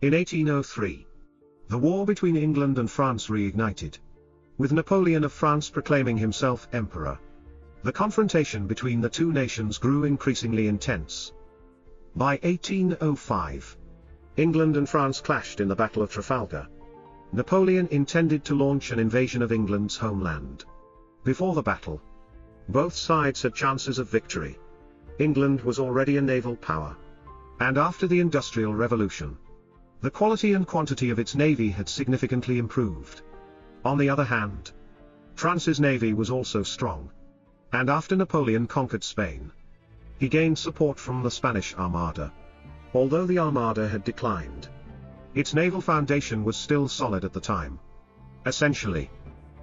In 1803, the war between England and France reignited, with Napoleon of France proclaiming himself emperor. The confrontation between the two nations grew increasingly intense. By 1805, England and France clashed in the Battle of Trafalgar. Napoleon intended to launch an invasion of England's homeland. Before the battle, both sides had chances of victory. England was already a naval power. And after the Industrial Revolution, the quality and quantity of its navy had significantly improved. On the other hand, France's navy was also strong. And after Napoleon conquered Spain, he gained support from the Spanish Armada. Although the Armada had declined, its naval foundation was still solid at the time. Essentially,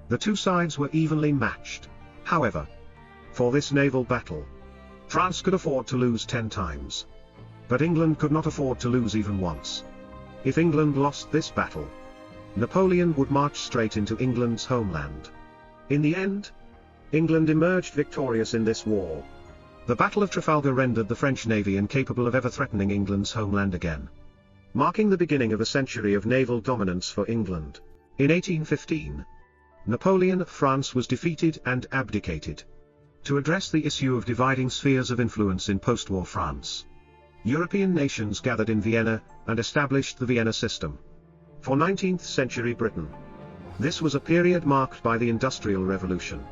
the two sides were evenly matched. However, for this naval battle, France could afford to lose 10 times. But England could not afford to lose even once. If England lost this battle, Napoleon would march straight into England's homeland. In the end, England emerged victorious in this war. The Battle of Trafalgar rendered the French navy incapable of ever threatening England's homeland again, marking the beginning of a century of naval dominance for England. In 1815, Napoleon of France was defeated and abdicated. To address the issue of dividing spheres of influence in post-war France, European nations gathered in Vienna and established the Vienna system. For 19th century Britain, this was a period marked by the Industrial Revolution,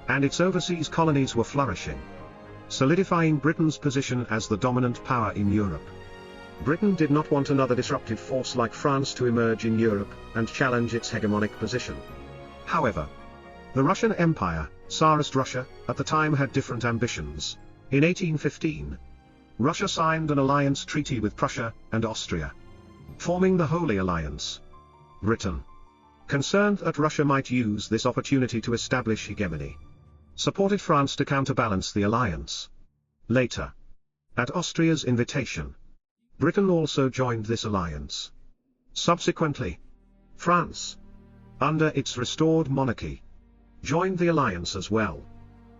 and its overseas colonies were flourishing, solidifying Britain's position as the dominant power in Europe. Britain did not want another disruptive force like France to emerge in Europe and challenge its hegemonic position. However, the Russian Empire, Tsarist Russia, at the time had different ambitions. In 1815, Russia signed an alliance treaty with Prussia and Austria, forming the Holy Alliance. Britain, concerned that Russia might use this opportunity to establish hegemony, supported France to counterbalance the alliance. Later, at Austria's invitation, Britain also joined this alliance. Subsequently, France, under its restored monarchy, joined the alliance as well,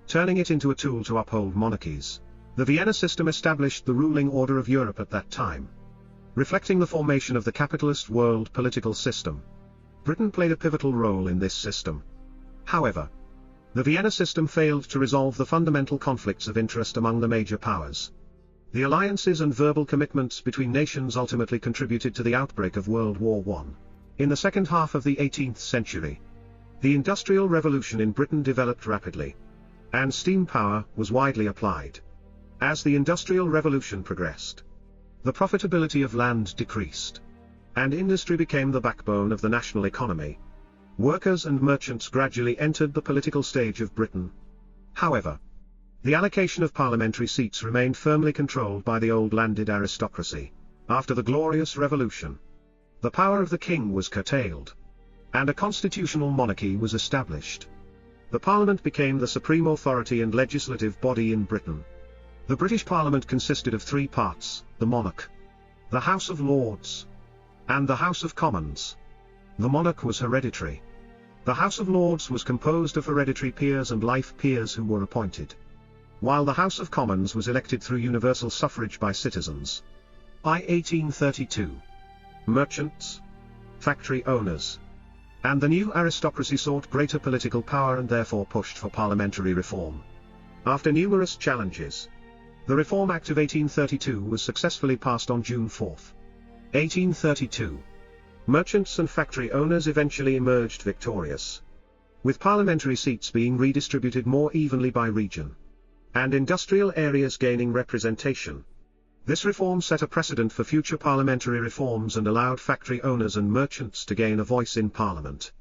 turning it into a tool to uphold monarchies. The Vienna system established the ruling order of Europe at that time, reflecting the formation of the capitalist world political system. Britain played a pivotal role in this system. However, the Vienna system failed to resolve the fundamental conflicts of interest among the major powers. The alliances and verbal commitments between nations ultimately contributed to the outbreak of World War I. In the second half of the 18th century, the Industrial Revolution in Britain developed rapidly, and steam power was widely applied. As the Industrial Revolution progressed, the profitability of land decreased, and industry became the backbone of the national economy. Workers and merchants gradually entered the political stage of Britain. However, the allocation of parliamentary seats remained firmly controlled by the old landed aristocracy. After the Glorious Revolution, the power of the king was curtailed, and a constitutional monarchy was established. The Parliament became the supreme authority and legislative body in Britain. The British Parliament consisted of 3 parts: the monarch, the House of Lords, and the House of Commons. The monarch was hereditary. The House of Lords was composed of hereditary peers and life peers who were appointed, while the House of Commons was elected through universal suffrage by citizens. By 1832, merchants, factory owners, and the new aristocracy sought greater political power and therefore pushed for parliamentary reform. After numerous challenges, the Reform Act of 1832 was successfully passed on June 4, 1832. Merchants and factory owners eventually emerged victorious, with parliamentary seats being redistributed more evenly by region, and industrial areas gaining representation. This reform set a precedent for future parliamentary reforms and allowed factory owners and merchants to gain a voice in Parliament,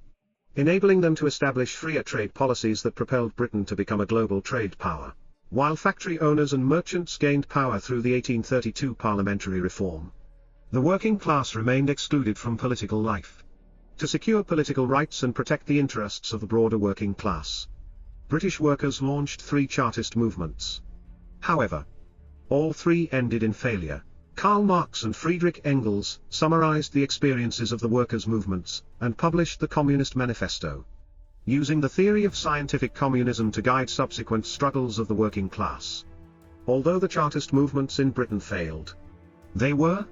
enabling them to establish freer trade policies that propelled Britain to become a global trade power. While factory owners and merchants gained power through the 1832 parliamentary reform, the working class remained excluded from political life. To secure political rights and protect the interests of the broader working class, British workers launched 3 Chartist movements. However, all 3 ended in failure. Karl Marx and Friedrich Engels summarized the experiences of the workers' movements and published the Communist Manifesto, using the theory of scientific communism to guide subsequent struggles of the working class. Although the Chartist movements in Britain failed, they were,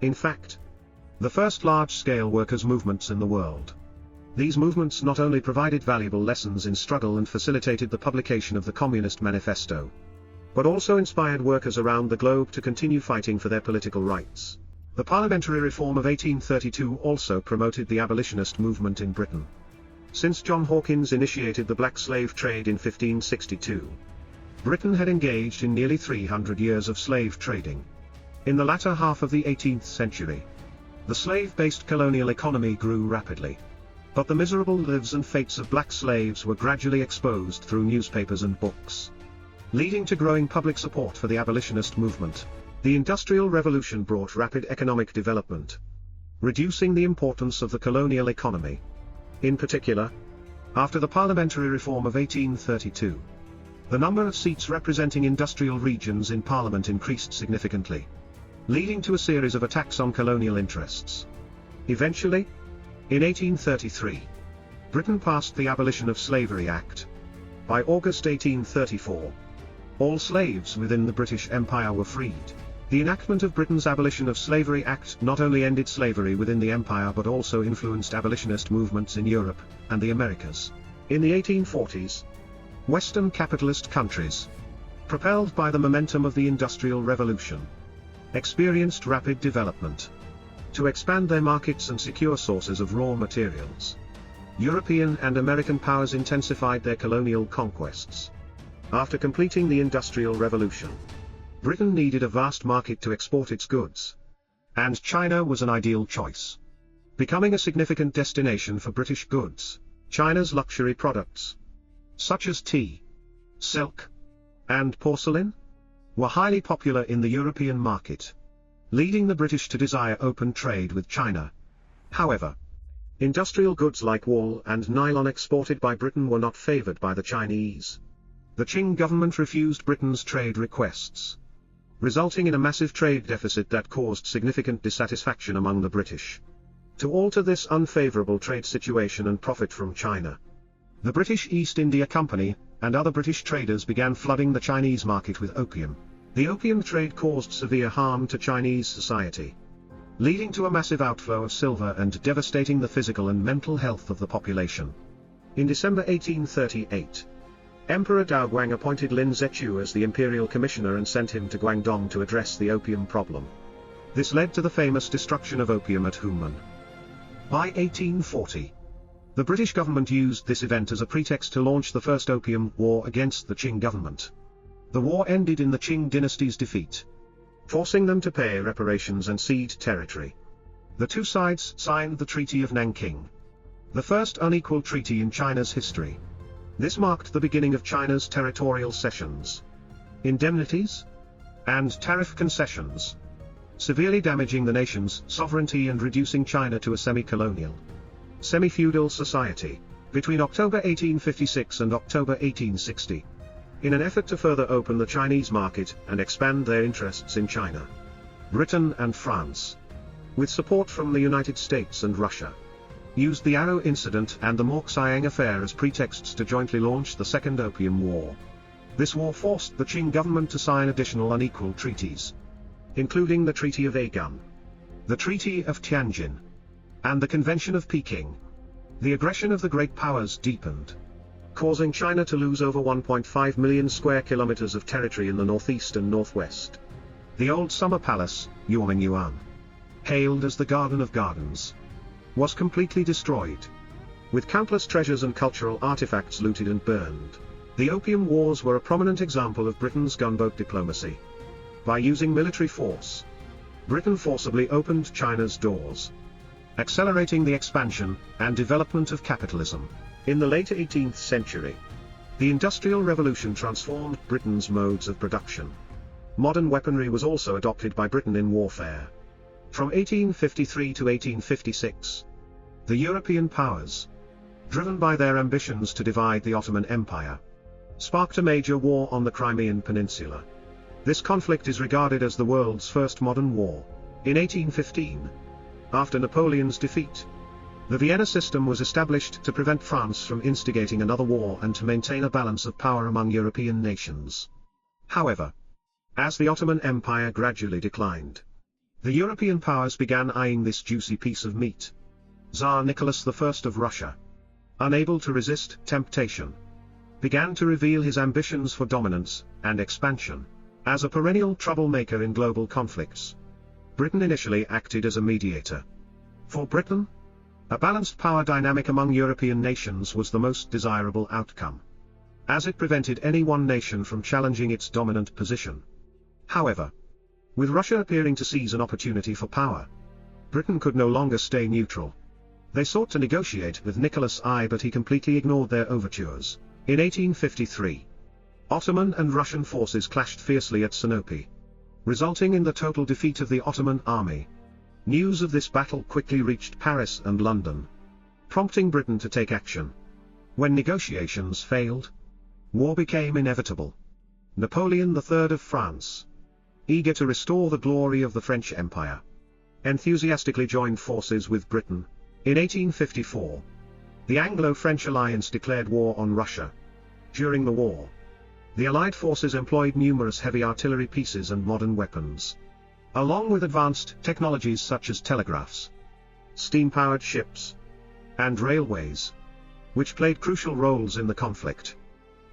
in fact, the first large-scale workers' movements in the world. These movements not only provided valuable lessons in struggle and facilitated the publication of the Communist Manifesto, but also inspired workers around the globe to continue fighting for their political rights. The parliamentary reform of 1832 also promoted the abolitionist movement in Britain. Since John Hawkins initiated the black slave trade in 1562, Britain had engaged in nearly 300 years of slave trading. In the latter half of the 18th century, the slave-based colonial economy grew rapidly. But the miserable lives and fates of black slaves were gradually exposed through newspapers and books, leading to growing public support for the abolitionist movement. The Industrial Revolution brought rapid economic development, reducing the importance of the colonial economy. In particular, after the parliamentary reform of 1832, the number of seats representing industrial regions in Parliament increased significantly, leading to a series of attacks on colonial interests. Eventually, in 1833, Britain passed the Abolition of Slavery Act. By August 1834, all slaves within the British Empire were freed. The enactment of Britain's Abolition of Slavery Act not only ended slavery within the empire but also influenced abolitionist movements in Europe and the Americas. In the 1840s, Western capitalist countries, propelled by the momentum of the Industrial Revolution, experienced rapid development. To expand their markets and secure sources of raw materials, European and American powers intensified their colonial conquests. After completing the Industrial Revolution, Britain needed a vast market to export its goods, and China was an ideal choice. Becoming a significant destination for British goods, China's luxury products, such as tea, silk, and porcelain, were highly popular in the European market, leading the British to desire open trade with China. However, industrial goods like wool and nylon exported by Britain were not favored by the Chinese. The Qing government refused Britain's trade requests, resulting in a massive trade deficit that caused significant dissatisfaction among the British. To alter this unfavorable trade situation and profit from China, the British East India Company and other British traders began flooding the Chinese market with opium. The opium trade caused severe harm to Chinese society, leading to a massive outflow of silver and devastating the physical and mental health of the population. In December 1838, Emperor Daoguang appointed Lin Zhechu as the imperial commissioner and sent him to Guangdong to address the opium problem. This led to the famous destruction of opium at Hunan. By 1840, the British government used this event as a pretext to launch the First Opium War against the Qing government. The war ended in the Qing dynasty's defeat, forcing them to pay reparations and cede territory. The two sides signed the Treaty of Nanking, the first unequal treaty in China's history. This marked the beginning of China's territorial cessions, indemnities, and tariff concessions, severely damaging the nation's sovereignty and reducing China to a semi-colonial, semi-feudal society, between October 1856 and October 1860. In an effort to further open the Chinese market and expand their interests in China, Britain and France, with support from the United States and Russia, used the Arrow Incident and the Mok Siang Affair as pretexts to jointly launch the Second Opium War. This war forced the Qing government to sign additional unequal treaties, including the Treaty of Agan, the Treaty of Tianjin, and the Convention of Peking. The aggression of the great powers deepened, causing China to lose over 1.5 million square kilometers of territory in the northeast and northwest. The old summer palace, Yuan, hailed as the Garden of Gardens, was completely destroyed, with countless treasures and cultural artifacts looted and burned. The Opium Wars were a prominent example of Britain's gunboat diplomacy. By using military force, Britain forcibly opened China's doors, accelerating the expansion and development of capitalism. In the late 18th century, the Industrial Revolution transformed Britain's modes of production. Modern weaponry was also adopted by Britain in warfare. From 1853 to 1856, the European powers, driven by their ambitions to divide the Ottoman Empire, sparked a major war on the Crimean Peninsula. This conflict is regarded as the world's first modern war. In 1815, after Napoleon's defeat, the Vienna system was established to prevent France from instigating another war and to maintain a balance of power among European nations. However, as the Ottoman Empire gradually declined, The European powers began eyeing this juicy piece of meat. Tsar Nicholas I of Russia, unable to resist temptation, began to reveal his ambitions for dominance and expansion. As a perennial troublemaker in global conflicts, Britain initially acted as a mediator. For Britain, a balanced power dynamic among European nations was the most desirable outcome, as it prevented any one nation from challenging its dominant position. However, with Russia appearing to seize an opportunity for power, Britain could no longer stay neutral. They sought to negotiate with Nicholas I, but he completely ignored their overtures. In 1853, Ottoman and Russian forces clashed fiercely at Sinope, resulting in the total defeat of the Ottoman army. News of this battle quickly reached Paris and London, prompting Britain to take action. When negotiations failed, war became inevitable. Napoleon III of France, eager to restore the glory of the French Empire, enthusiastically joined forces with Britain. In 1854, the Anglo-French alliance declared war on Russia. During the war, the Allied forces employed numerous heavy artillery pieces and modern weapons, along with advanced technologies such as telegraphs, steam-powered ships, and railways, which played crucial roles in the conflict.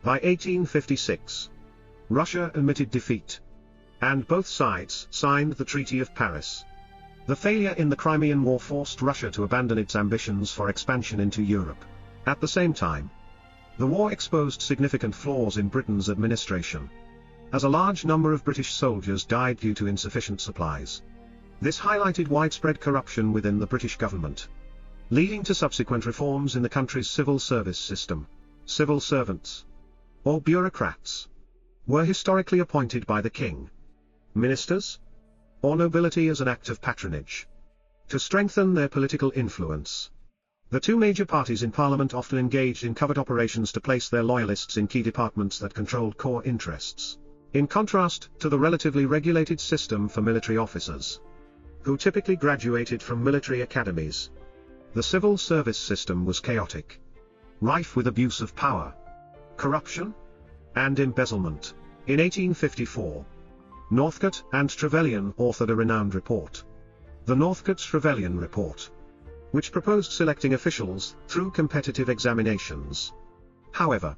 By 1856, Russia admitted defeat, and both sides signed the Treaty of Paris. The failure in the Crimean War forced Russia to abandon its ambitions for expansion into Europe. At the same time, the war exposed significant flaws in Britain's administration, as a large number of British soldiers died due to insufficient supplies. This highlighted widespread corruption within the British government, leading to subsequent reforms in the country's civil service system. Civil servants, or bureaucrats, were historically appointed by the king, ministers, or nobility as an act of patronage, to strengthen their political influence. The two major parties in Parliament often engaged in covert operations to place their loyalists in key departments that controlled core interests, in contrast to the relatively regulated system for military officers, who typically graduated from military academies. The civil service system was chaotic, rife with abuse of power, corruption, and embezzlement. In 1854, Northcote and Trevelyan authored a renowned report, the Northcote-Trevelyan Report, which proposed selecting officials through competitive examinations. However,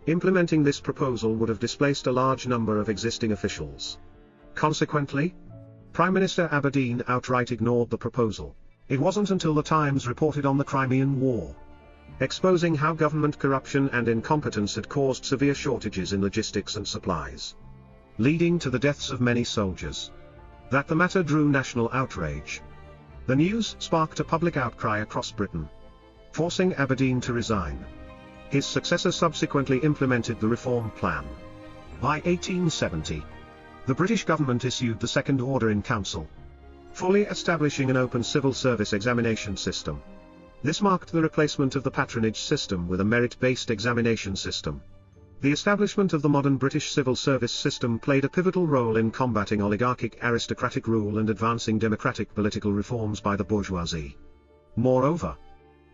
implementing this proposal would have displaced a large number of existing officials. Consequently, Prime Minister Aberdeen outright ignored the proposal. It wasn't until the Times reported on the Crimean War, exposing how government corruption and incompetence had caused severe shortages in logistics and supplies, leading to the deaths of many soldiers, that the matter drew national outrage. The news sparked a public outcry across Britain, forcing Aberdeen to resign. His successor subsequently implemented the reform plan. By 1870, the British government issued the Second Order in Council, fully establishing an open civil service examination system. This marked the replacement of the patronage system with a merit-based examination system. The establishment of the modern British civil service system played a pivotal role in combating oligarchic aristocratic rule and advancing democratic political reforms by the bourgeoisie. Moreover,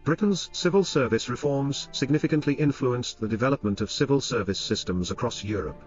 Britain's civil service reforms significantly influenced the development of civil service systems across Europe.